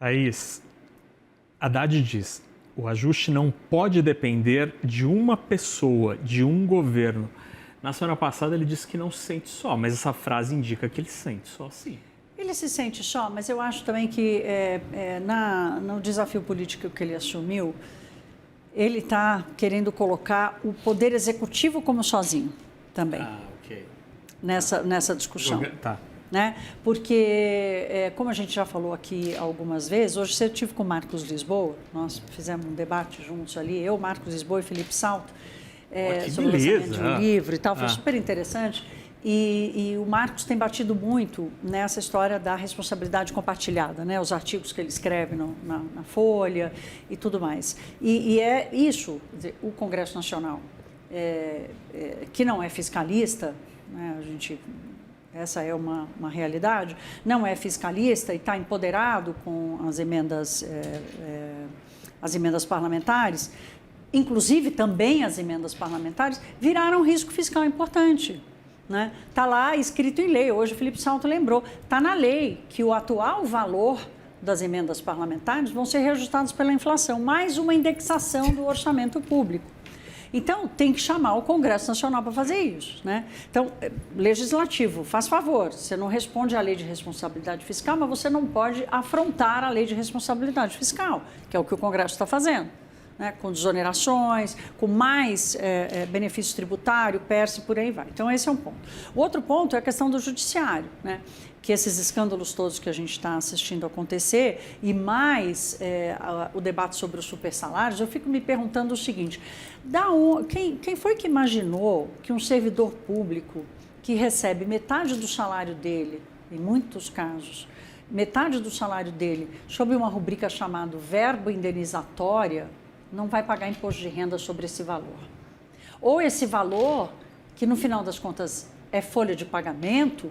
Thaís, Haddad diz, o ajuste não pode depender de uma pessoa, de um governo. Na semana passada ele disse que não se sente só, mas essa frase indica que ele se sente só sim. Ele se sente só, mas eu acho também que no desafio político que ele assumiu, ele está querendo colocar o poder executivo como sozinho também. Ok. Nessa discussão. Tá. Né? Porque, como a gente já falou aqui algumas vezes, hoje eu estive com o Marcos Lisboa, nós fizemos um debate juntos ali, eu, Marcos Lisboa e Felipe Salto, sobre o lançamento de um livro e tal, foi super interessante. E o Marcos tem batido muito nessa história da responsabilidade compartilhada, né? Os artigos que ele escreve na Folha e tudo mais. E é isso, quer dizer, o Congresso Nacional, que não é fiscalista, né? Essa é uma realidade, não é fiscalista e está empoderado com as emendas parlamentares, inclusive também as emendas parlamentares, viraram um risco fiscal importante. Está lá escrito em lei, hoje o Felipe Salto lembrou, está na lei que o atual valor das emendas parlamentares vão ser reajustados pela inflação, mais uma indexação do orçamento público. Então, tem que chamar o Congresso Nacional para fazer isso, né? Então, legislativo, faz favor, você não responde à lei de responsabilidade fiscal, mas você não pode afrontar a lei de responsabilidade fiscal, que é o que o Congresso está fazendo, né? Com desonerações, com mais benefício tributário, PERSE, por aí vai. Então, esse é um ponto. O outro ponto é a questão do judiciário, né? Que esses escândalos todos que a gente está assistindo acontecer e mais o debate sobre os supersalários, eu fico me perguntando o seguinte, quem foi que imaginou que um servidor público que recebe metade do salário dele, em muitos casos, metade do salário dele, sob uma rubrica chamada verba indenizatória, não vai pagar imposto de renda sobre esse valor? Ou esse valor, que no final das contas é folha de pagamento,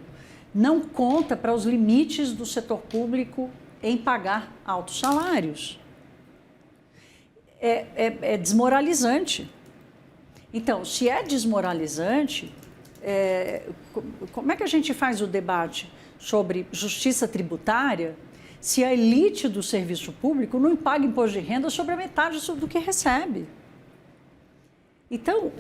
não conta para os limites do setor público em pagar altos salários. É desmoralizante. Então, se é desmoralizante, como é que a gente faz o debate sobre justiça tributária se a elite do serviço público não paga imposto de renda sobre a metade do que recebe? Então,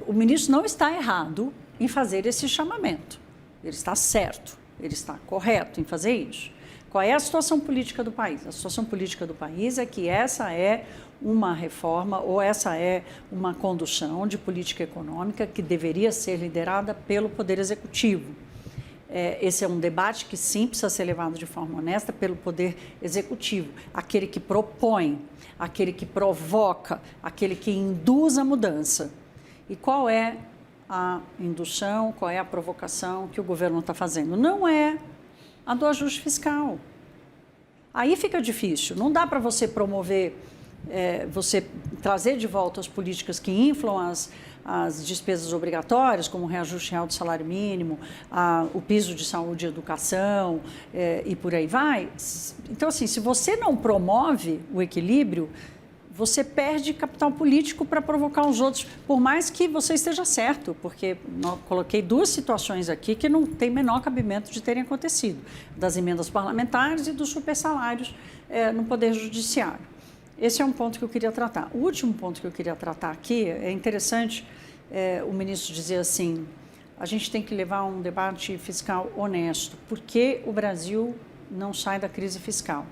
o ministro não está errado em fazer esse chamamento. Ele está certo, ele está correto em fazer isso. Qual é a situação política do país? A situação política do país é que essa é uma reforma ou essa é uma condução de política econômica que deveria ser liderada pelo Poder Executivo. Esse é um debate que sim precisa ser levado de forma honesta pelo Poder Executivo, aquele que propõe, aquele que provoca, aquele que induz a mudança. E qual é a indução, qual é a provocação que o governo está fazendo? Não é a do ajuste fiscal. Aí fica difícil, não dá para você promover, você trazer de volta as políticas que inflam as despesas obrigatórias, como o reajuste real do salário mínimo, o piso de saúde e educação e por aí vai. Então, assim, se você não promove o equilíbrio, você perde capital político para provocar os outros, por mais que você esteja certo, porque eu coloquei duas situações aqui que não tem menor cabimento de terem acontecido, das emendas parlamentares e dos supersalários no Poder Judiciário. Esse é um ponto que eu queria tratar. O último ponto que eu queria tratar aqui, é interessante o ministro dizer assim, a gente tem que levar um debate fiscal honesto, porque o Brasil não sai da crise fiscal.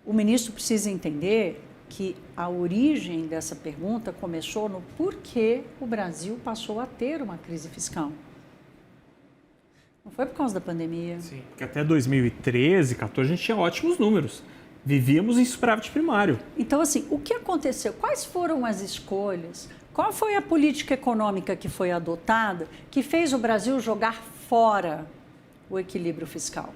O ministro precisa entender que a origem dessa pergunta começou no porquê o Brasil passou a ter uma crise fiscal. Não foi por causa da pandemia. Sim, porque até 2013, 2014, a gente tinha ótimos números. Vivíamos em superávit primário. Então, assim, o que aconteceu? Quais foram as escolhas? Qual foi a política econômica que foi adotada que fez o Brasil jogar fora o equilíbrio fiscal?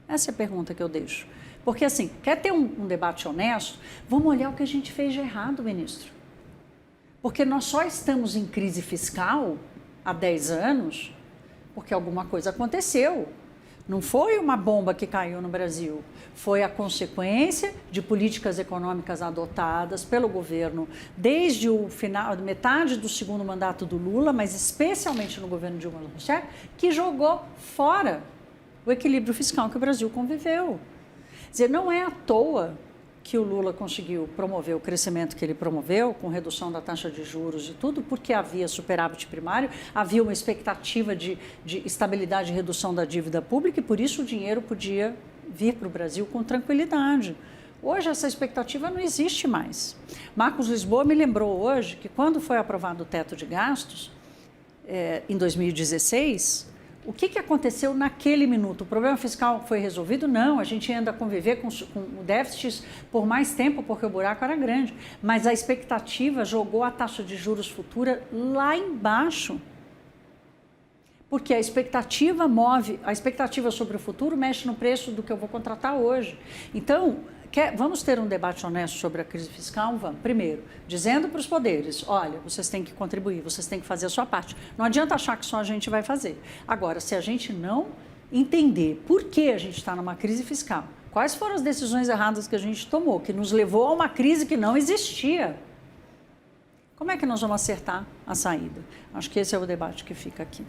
Essa é a pergunta que eu deixo. Porque, assim, quer ter um debate honesto? Vamos olhar o que a gente fez de errado, ministro. Porque nós só estamos em crise fiscal há 10 anos porque alguma coisa aconteceu. Não foi uma bomba que caiu no Brasil. Foi a consequência de políticas econômicas adotadas pelo governo desde o final, metade do segundo mandato do Lula, mas especialmente no governo Dilma Rousseff, que jogou fora o equilíbrio fiscal que o Brasil conviveu. dizer, não é à toa que o Lula conseguiu promover o crescimento que ele promoveu, com redução da taxa de juros e tudo, porque havia superávit primário, havia uma expectativa de estabilidade e redução da dívida pública, e por isso o dinheiro podia vir para o Brasil com tranquilidade. Hoje essa expectativa não existe mais. Marcos Lisboa me lembrou hoje que quando foi aprovado o teto de gastos, em 2016, o que aconteceu naquele minuto? O problema fiscal foi resolvido? Não, a gente ia ainda conviver com déficits por mais tempo, porque o buraco era grande. Mas a expectativa jogou a taxa de juros futura lá embaixo. Porque a expectativa sobre o futuro mexe no preço do que eu vou contratar hoje. Então, vamos ter um debate honesto sobre a crise fiscal? Vamos. Primeiro, dizendo para os poderes, olha, vocês têm que contribuir, vocês têm que fazer a sua parte. Não adianta achar que só a gente vai fazer. Agora, se a gente não entender por que a gente está numa crise fiscal, quais foram as decisões erradas que a gente tomou, que nos levou a uma crise que não existia, como é que nós vamos acertar a saída? Acho que esse é o debate que fica aqui.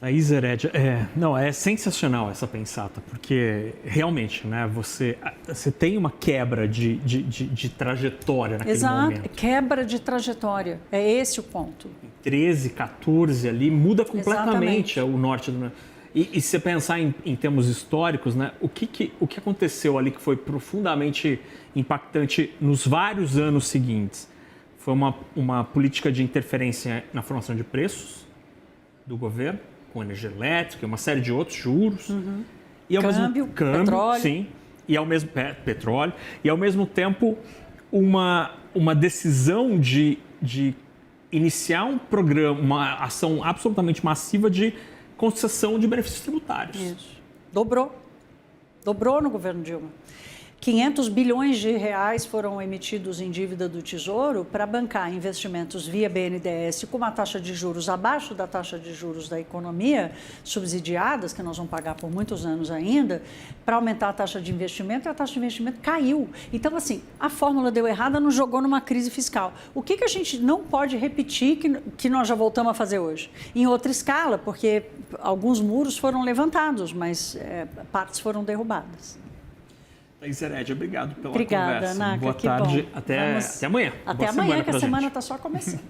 Thaís Herédia, é sensacional essa pensata, porque realmente, né, você tem uma quebra de trajetória naquele momento. Exato, quebra de trajetória, é esse o ponto. 13, 14 ali, muda completamente o norte do... E se você pensar em termos históricos, né, o que aconteceu ali que foi profundamente impactante nos vários anos seguintes? Foi uma política de interferência na formação de preços do governo, com energia elétrica e uma série de outros juros. Uhum. E ao câmbio, petróleo. Sim, e ao mesmo petróleo, e ao mesmo tempo uma decisão de iniciar um programa, uma ação absolutamente massiva de concessão de benefícios tributários. Isso. Dobrou no governo Dilma. 500 bilhões de reais foram emitidos em dívida do Tesouro para bancar investimentos via BNDES com uma taxa de juros abaixo da taxa de juros da economia, subsidiadas, que nós vamos pagar por muitos anos ainda, para aumentar a taxa de investimento, e a taxa de investimento caiu. Então, assim, a fórmula deu errada, nos jogou numa crise fiscal. O que a gente não pode repetir que nós já voltamos a fazer hoje? Em outra escala, porque alguns muros foram levantados, mas partes foram derrubadas. Thaís Herédia, obrigado pela conversa. Obrigada, Naka. Boa tarde. Bom. Até amanhã. Até amanhã, que a semana está só começando.